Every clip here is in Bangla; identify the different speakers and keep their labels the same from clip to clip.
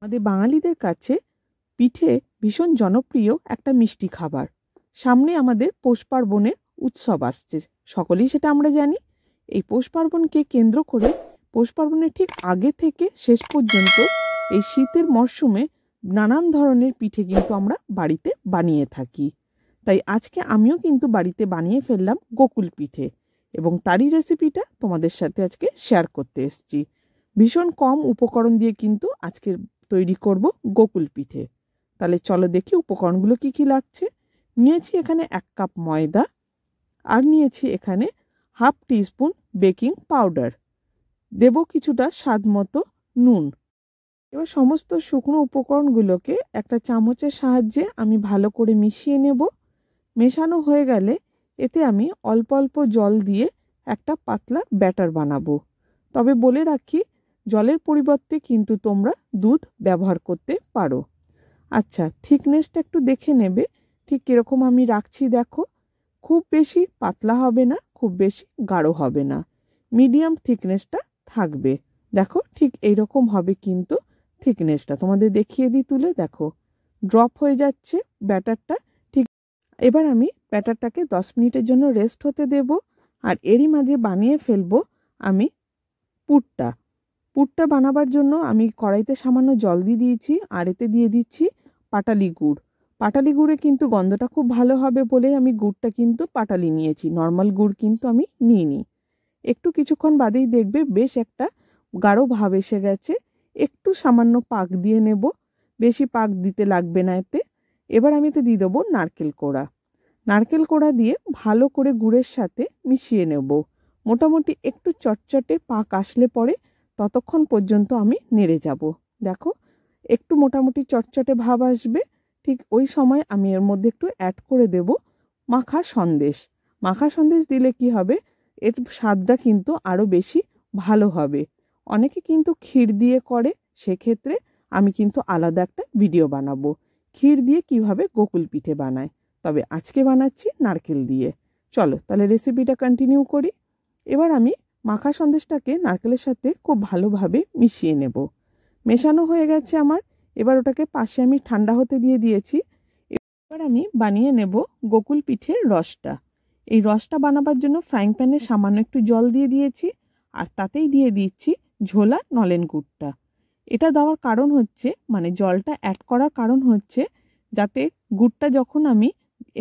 Speaker 1: আমাদের বাঙালিদের কাছে পিঠে ভীষণ জনপ্রিয় একটা মিষ্টি খাবার। সামনে আমাদের পৌষ পার্বণের উৎসব আসছে, সকলেই সেটা আমরা জানি। এই পৌষ পার্বণকে কেন্দ্র করে পৌষ পার্বণের ঠিক আগে থেকে শেষ পর্যন্ত এই শীতের মরশুমে নানান ধরনের পিঠে কিন্তু আমরা বাড়িতে বানিয়ে থাকি। তাই আজকে আমিও কিন্তু বাড়িতে বানিয়ে ফেললাম গোকুল পিঠে, এবং তারই রেসিপিটা তোমাদের সাথে আজকে শেয়ার করতে এসেছি। ভীষণ কম উপকরণ দিয়ে কিন্তু আজকে তৈরি করব গোকুল পিঠে। তাহলে চলো দেখি উপকরণগুলো কি কি লাগছে। নিয়েছি এখানে 1 কাপ ময়দা, আর নিয়েছি এখানে হাফ টিস্পুন বেকিং পাউডার, দেব কিছুটা স্বাদ মতো নুন। এবার সমস্ত শুকনো উপকরণগুলোকে একটা চামচের সাহায্যে আমি ভালো করে মিশিয়ে নেব। মেশানো হয়ে গেলে এতে আমি অল্প অল্প জল দিয়ে একটা পাতলা ব্যাটার বানাবো। তবে বলে রাখি, জলের পরিবর্তে কিন্তু তোমরা দুধ ব্যবহার করতে পারো। আচ্ছা, থিকনেসটা একটু দেখে নেবে ঠিক কীরকম আমি রাখছি। দেখো, খুব বেশি পাতলা হবে না, খুব বেশি গাঢ় হবে না, মিডিয়াম থিকনেসটা থাকবে। দেখো ঠিক এইরকম হবে কিন্তু থিকনেসটা। তোমাদের দেখিয়ে দিই তুলে, দেখো ড্রপ হয়ে যাচ্ছে ব্যাটারটা। ঠিক এবার আমি ব্যাটারটাকে 10 মিনিটের জন্য রেস্ট হতে দেব। আর এরই মাঝে বানিয়ে ফেলবো আমি পুরটা বানাবার জন্য আমি কড়াইতে সামান্য জল দিয়ে দিয়েছি, আর এতে দিয়ে দিচ্ছি পাটালি গুড়। পাটালি গুড়ে কিন্তু গন্ধটা খুব ভালো হবে বলে আমি গুড়টা কিন্তু পাটালি নিয়েছি, নর্মাল গুড় কিন্তু আমি নিইনি। একটু কিছুক্ষণ বাদেই দেখবে বেশ একটা গাঢ় ভাব এসে গেছে। একটু সামান্য পাক দিয়ে নেব, বেশি পাক দিতে লাগবে না এতে। এবার আমি এতে দিয়ে দেবো নারকেল কোড়া দিয়ে ভালো করে গুড়ের সাথে মিশিয়ে নেব। মোটামুটি একটু চটচটে পাক আসলে পরে ততক্ষণ পর্যন্ত আমি নেড়ে যাব। দেখো একটু মোটামুটি চটচটে ভাব আসবে, ঠিক ওই সময় আমি এর মধ্যে একটু অ্যাড করে দেব মাখা সন্দেশ দিলে কি হবে, এর স্বাদটা কিন্তু আরও বেশি ভালো হবে। অনেকে কিন্তু ক্ষীর দিয়ে করে, সেক্ষেত্রে আমি কিন্তু আলাদা একটা ভিডিও বানাবো ক্ষীর দিয়ে কিভাবে গোকুল পিঠে বানায়। তবে আজকে বানাচ্ছি নারকেল দিয়ে। চলো তাহলে রেসিপিটা কন্টিনিউ করি। এবার আমি মাখা সন্দেশটাকে নারকেলের সাথে খুব ভালোভাবে মিশিয়ে নেব। মেশানো হয়ে গেছে আমার। এবার ওটাকে পাশে আমি ঠান্ডা হতে দিয়ে দিয়েছি। এবার আমি বানিয়ে নেব গোকুল পিঠের রসটা। এই রসটা বানাবার জন্য ফ্রাইং প্যানে সামান্য একটু জল দিয়ে দিয়েছি, আর তাতেই দিয়ে দিচ্ছি ঝোলা নলেন গুড়টা। এটা দেওয়ার কারণ হচ্ছে, মানে জলটা অ্যাড করার কারণ হচ্ছে, যাতে গুড়টা যখন আমি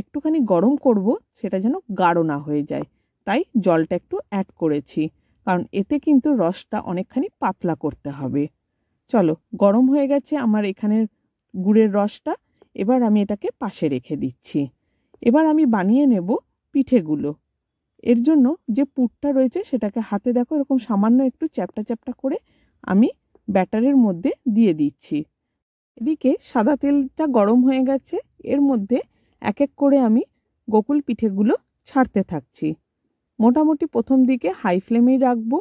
Speaker 1: একটুখানি গরম করব সেটা যেন গাঢ় না হয়ে যায়। তাই জলটা একটু অ্যাড করেছি, কারণ এতে কিন্তু রসটা অনেকখানি পাতলা করতে হবে। চলো, গরম হয়ে গেছে আমার এখানের গুড়ের রসটা। এবার আমি এটাকে পাশে রেখে দিচ্ছি। এবার আমি বানিয়ে নেব পিঠেগুলো। এর জন্য যে পুরটা রয়েছে সেটাকে হাতে দেখো এরকম সামান্য একটু চ্যাপটা চ্যাপটা করে আমি ব্যাটারের মধ্যে দিয়ে দিচ্ছি। এদিকে সাদা তেলটা গরম হয়ে গেছে, এর মধ্যে এক এক করে আমি গোকুল পিঠেগুলো ছাড়তে থাকছি। মোটামুটি প্রথম দিকে হাই ফ্লেমেই রাখবো,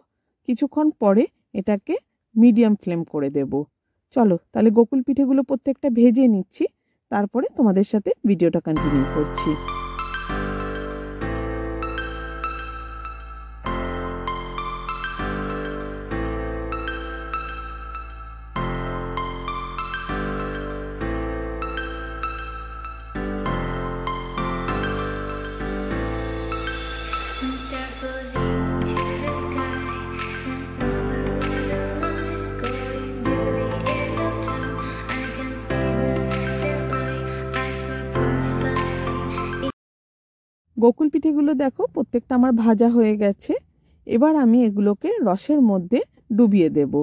Speaker 1: কিছুক্ষণ পরে এটাকে মিডিয়াম ফ্লেম করে দেব। চলো তাহলে গোকুল পিঠেগুলো প্রত্যেকটা ভেজে নিচ্ছি, তারপরে তোমাদের সাথে ভিডিওটা কন্টিনিউ করছি। গোকুল পিঠেগুলো দেখো প্রত্যেকটা আমার ভাজা হয়ে গেছে। এবার আমি এগুলোকে রসের মধ্যে ডুবিয়ে দেব।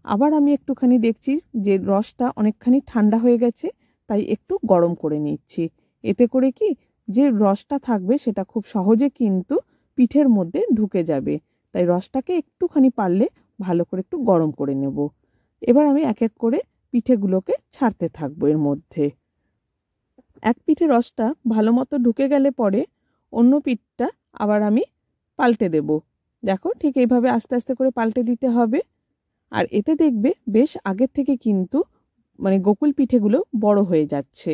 Speaker 1: আবার আমি একটুখানি দেখছি যে রসটা অনেকখানি ঠান্ডা হয়ে গেছে, তাই একটু গরম করে নিচ্ছি। এতে করে কি, যে রসটা থাকবে সেটা খুব সহজে কিন্তু পিঠের মধ্যে ঢুকে যাবে। তাই রসটাকে একটুখানি পারলে ভালো করে একটু গরম করে নেব। এবার আমি এক এক করে পিঠেগুলোকে ছাড়তে থাকবো এর মধ্যে। এক পিঠে রসটা ভালো মতো ঢুকে গেলে পরে অন্য পিঠটা আবার আমি পাল্টে দেব। দেখো ঠিক এইভাবে আস্তে আস্তে করে পাল্টে দিতে হবে। আর এতে দেখবে বেশ আগের থেকে কিন্তু মানে গোকুল পিঠেগুলো বড় হয়ে যাচ্ছে।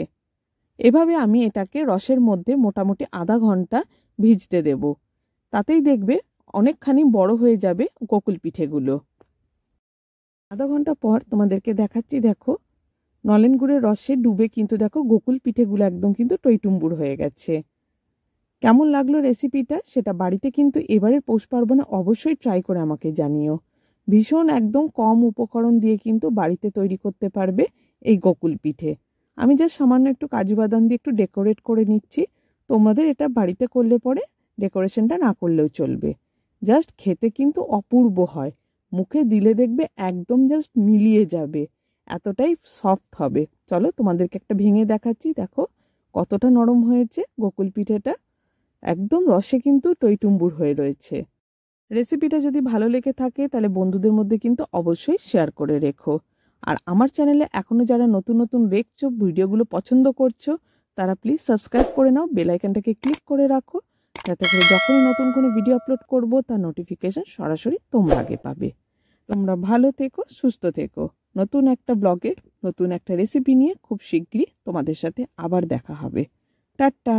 Speaker 1: এভাবে আমি এটাকে রসের মধ্যে মোটামুটি আধা ঘন্টা ভিজতে দেব। তাতেই দেখবে অনেকখানি বড় হয়ে যাবে গোকুল পিঠেগুলো। আধা ঘন্টা পর তোমাদেরকে দেখাচ্ছি। দেখো নলেন গুড়ের রসে ডুবে কিন্তু দেখো গোকুল পিঠেগুলো একদম কিন্তু টইটুম্বুর হয়ে গেছে। কেমন লাগলো রেসিপিটা সেটা বাড়িতে কিন্তু এবারের পৌষ পার্বণে অবশ্যই ট্রাই করে আমাকে জানিও। ভীষণ একদম কম উপকরণ দিয়ে কিন্তু বাড়িতে তৈরি করতে পারবে এই গোকুল পিঠে। আমি জাস্ট সামান্য একটু কাজু বাদাম দিয়ে একটু ডেকোরেট করে নিচ্ছি। তোমাদের এটা বাড়িতে করলে পরে ডেকোরেশনটা না করলেও চলবে। জাস্ট খেতে কিন্তু অপূর্ব হয়, মুখে দিলে দেখবে একদম জাস্ট মিলিয়ে যাবে, এতটাই সফট হবে। চলো তোমাদেরকে একটা ভেঙে দেখাচ্ছি, দেখো কতটা নরম হয়েছে গোকুল পিঠেটা, একদম রসে কিন্তু টইটুম্বুর হয়ে রয়েছে। রেসিপিটা যদি ভালো লেগে থাকে তাহলে বন্ধুদের মধ্যে কিন্তু অবশ্যই শেয়ার করে রেখো। আর আমার চ্যানেলে এখনও যারা নতুন নতুন দেখছো, ভিডিওগুলো পছন্দ করছো, তারা প্লিজ সাবস্ক্রাইব করে নাও, বেল আইকনটাকে ক্লিক করে রাখো, যাতে করে যখনই নতুন কোনো ভিডিও আপলোড করব তার নোটিফিকেশন সরাসরি তোমরা আগে পাবে। তোমরা ভালো থেকো, সুস্থ থেকো। নতুন একটা ব্লগে নতুন একটা রেসিপি নিয়ে খুব শিগগিরই তোমাদের সাথে আবার দেখা হবে। টাটা।